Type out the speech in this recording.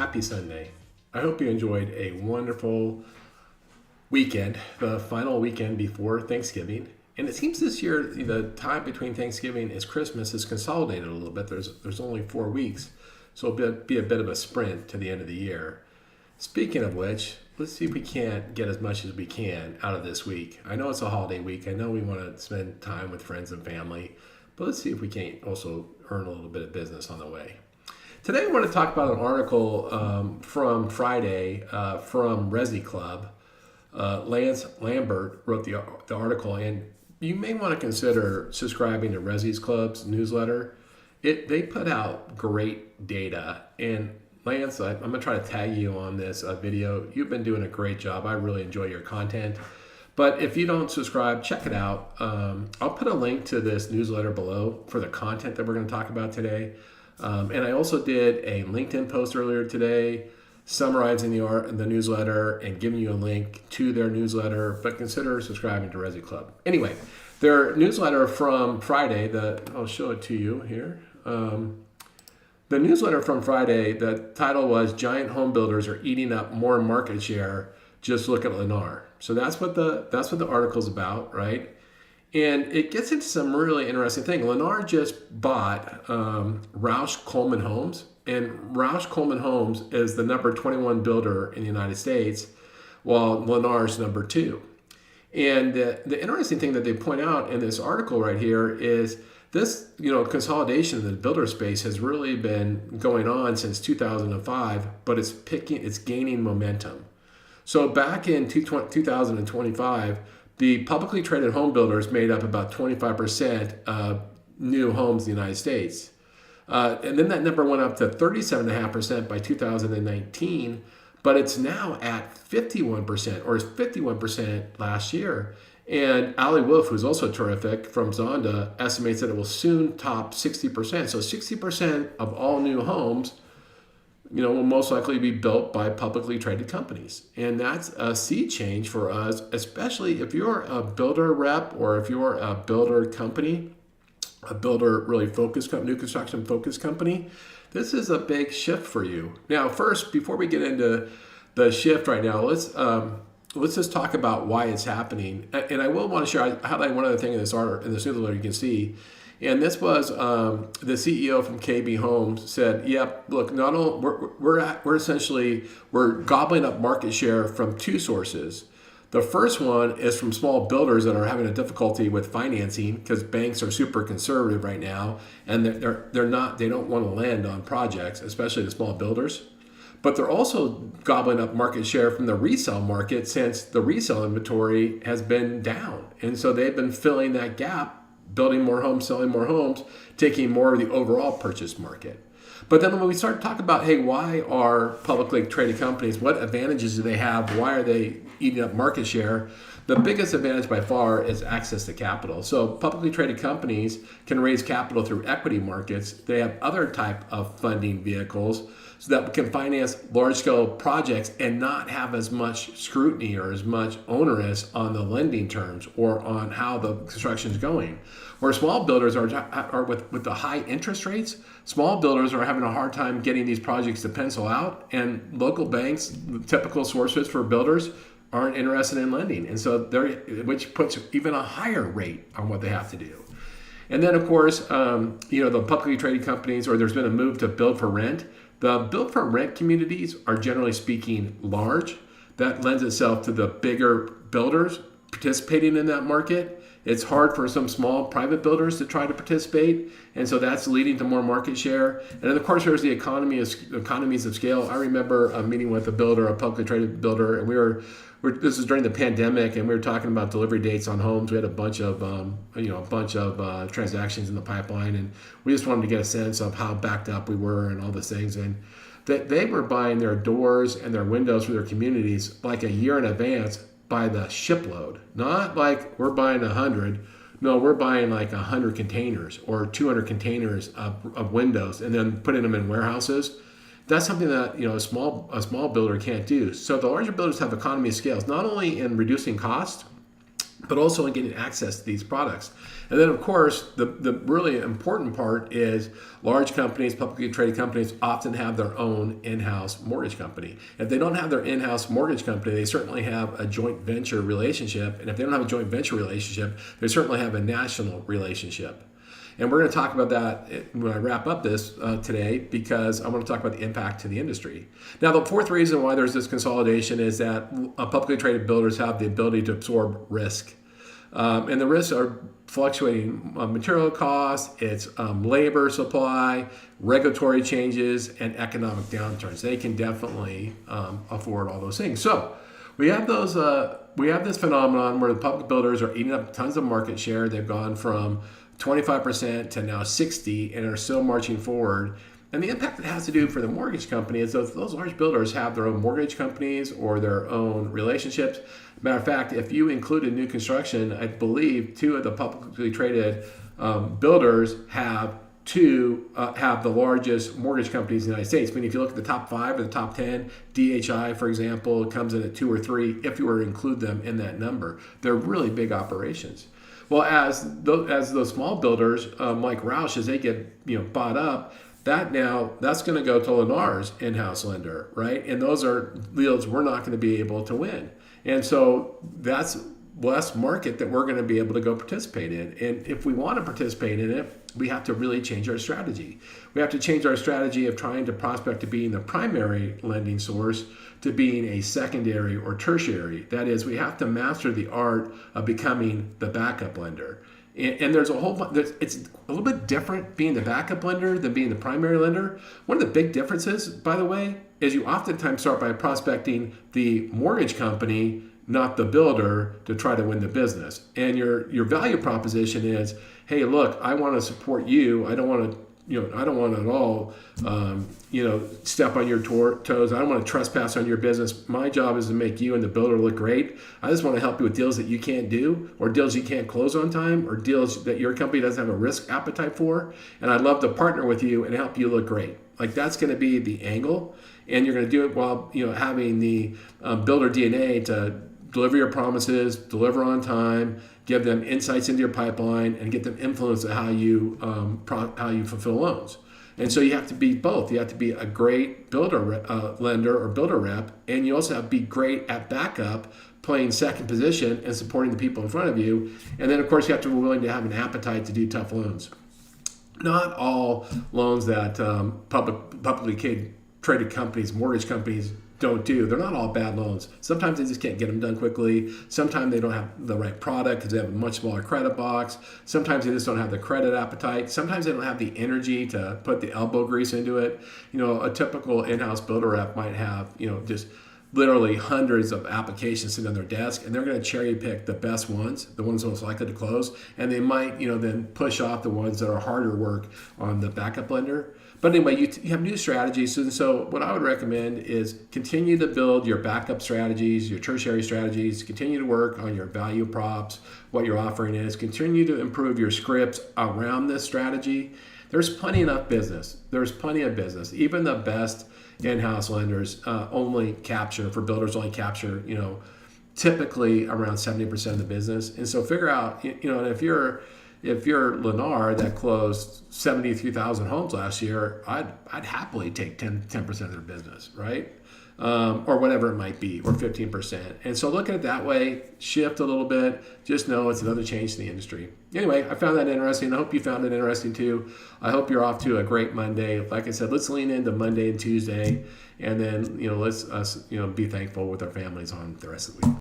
Happy Sunday. I hope you enjoyed a wonderful weekend, the final weekend before Thanksgiving. And it seems this year the time between Thanksgiving and Christmas is consolidated a little bit. There's only 4 weeks, so it'll be a bit of a sprint to the end of the year. Speaking of which, let's see if we can't get as much as we can out of this week. I know it's a holiday week. I know we want to spend time with friends and family, but let's see if we can't also earn a little bit of business on the way. Today I want to talk about an article from Friday from ResiClub. Lance Lambert wrote the article, and you may want to consider subscribing to ResiClub's newsletter. They put out great data, and Lance, I'm going to try to tag you on this video. You've been doing a great job. I really enjoy your content. But if you don't subscribe, check it out. I'll put a link to this newsletter below for the content that we're going to talk about today. And I also did a LinkedIn post earlier today summarizing the newsletter and giving you a link to their newsletter, but consider subscribing to ResiClub. Anyway, their newsletter from Friday, I'll show it to you here. The newsletter from Friday, the title was "Giant Home Builders Are Eating Up More Market Share. Just Look at Lennar." So that's what the article's about, right? And it gets into some really interesting thing. Lennar just bought Roush Coleman Homes, and Roush Coleman Homes is the number 21 builder in the United States, while Lennar's number 2. And the interesting thing that they point out in this article right here is this, consolidation in the builder space has really been going on since 2005, but it's gaining momentum. So back in 2025, the publicly traded home builders made up about 25% of new homes in the United States. And then that number went up to 37.5% by 2019, but it's now at 51%, or 51% last year. And Ali Wolf, who's also terrific from Zonda, estimates that it will soon top 60%. So 60% of all new homes will most likely be built by publicly traded companies. And that's a sea change for us, especially if you're a builder rep or if you're a builder company, a builder really focused, new construction focused company. This is a big shift for you. Now, first, before we get into the shift right now, let's just talk about why it's happening. And I will want to share, I highlight one other thing in this newsletter you can see. And this was the CEO from KB Homes said, "Yep, look, not only we're gobbling up market share from 2 sources. The first one is from small builders that are having a difficulty with financing because banks are super conservative right now, and they don't want to lend on projects, especially the small builders. But they're also gobbling up market share from the resale market since the resale inventory has been down, and so they've been filling that gap." Building more homes, selling more homes, taking more of the overall purchase market. But then when we start to talk about, hey, why are publicly traded companies, what advantages do they have? Why are they eating up market share? The biggest advantage by far is access to capital. So publicly traded companies can raise capital through equity markets. They have other type of funding vehicles so that we can finance large-scale projects and not have as much scrutiny or as much onerous on the lending terms or on how the construction is going. Where small builders are with the high interest rates, small builders are having a hard time getting these projects to pencil out, and local banks, the typical sources for builders, aren't interested in lending, and so which puts even a higher rate on what they have to do. And then, of course, the publicly traded companies, or there's been a move to build for rent. The build for rent communities are generally speaking large. That lends itself to the bigger builders participating in that market. It's hard for some small private builders to try to participate, and so that's leading to more market share. And then, of course, there's the economies of scale. I remember a meeting with a builder, a publicly traded builder, and this is during the pandemic, and we were talking about delivery dates on homes. We had a bunch of transactions in the pipeline, and we just wanted to get a sense of how backed up we were and all those things. And they were buying their doors and their windows for their communities like a year in advance by the shipload. Not like we're buying 100. No, we're buying like 100 containers or 200 containers of windows and then putting them in warehouses. That's something that a small builder can't do. So the larger builders have economy of scales, not only in reducing cost, but also in getting access to these products. And then, of course, the really important part is large companies, publicly traded companies, often have their own in-house mortgage company. If they don't have their in-house mortgage company, they certainly have a joint venture relationship. And if they don't have a joint venture relationship, they certainly have a national relationship. And we're going to talk about that when I wrap up this today, because I want to talk about the impact to the industry. Now, the fourth reason why there's this consolidation is that publicly traded builders have the ability to absorb risk. And the risks are fluctuating material costs, it's labor supply, regulatory changes, and economic downturns. They can definitely afford all those things. So we have those. We have this phenomenon where the public builders are eating up tons of market share. They've gone from 25% to now 60% and are still marching forward. And the impact it has to do for the mortgage company is those large builders have their own mortgage companies or their own relationships. Matter of fact, if you included new construction, I believe 2 of the publicly traded builders have the largest mortgage companies in the United States. I mean, if you look at the top 5 or the top 10, DHI, for example, comes in at 2 or 3 if you were to include them in that number. They're really big operations. Well, as those small builders like Roush, as they get bought up, that's going to go to Lennar's in-house lender, right? And those are deals we're not going to be able to win. And so that's less market that we're going to be able to go participate in. And if we want to participate in it, we have to really change our strategy. We have to change our strategy of trying to prospect to being the primary lending source to being a secondary or tertiary. That is, we have to master the art of becoming the backup lender. And there's a whole bunch, it's a little bit different being the backup lender than being the primary lender. One of the big differences, by the way, is you oftentimes start by prospecting the mortgage company, not the builder, to try to win the business. And your value proposition is, hey, look, I want to support you. I don't want to at all, step on your toes. I don't want to trespass on your business. My job is to make you and the builder look great. I just want to help you with deals that you can't do, or deals you can't close on time, or deals that your company doesn't have a risk appetite for. And I'd love to partner with you and help you look great. Like, that's going to be the angle. And you're going to do it while, having the builder DNA to deliver your promises, deliver on time, give them insights into your pipeline, and get them influence of how you fulfill loans. And so you have to be both. You have to be a great builder lender or builder rep, and you also have to be great at backup, playing second position and supporting the people in front of you. And then, of course, you have to be willing to have an appetite to do tough loans. Not all loans that publicly traded companies, mortgage companies, don't do. They're not all bad loans. Sometimes they just can't get them done quickly. Sometimes they don't have the right product because they have a much smaller credit box. Sometimes they just don't have the credit appetite. Sometimes they don't have the energy to put the elbow grease into it. A typical in-house builder rep might have, just literally hundreds of applications sitting on their desk, and they're going to cherry pick the best ones, the ones most likely to close, and they might, then push off the ones that are harder work on the backup lender. But anyway, you have new strategies. So what I would recommend is continue to build your backup strategies, your tertiary strategies, continue to work on your value props, what your offering is, continue to improve your scripts around this strategy. There's plenty enough business. There's plenty of business. Even the best in-house lenders only capture typically around 70% of the business. And so figure out, and if you're Lennar that closed 73,000 homes last year, I'd happily take 10% of their business, right? Or whatever it might be, or 15%. And so look at it that way, shift a little bit, just know it's another change to the industry. Anyway, I found that interesting. I hope you found it interesting too. I hope you're off to a great Monday. Like I said, let's lean into Monday and Tuesday, and then, let's be thankful with our families on the rest of the week.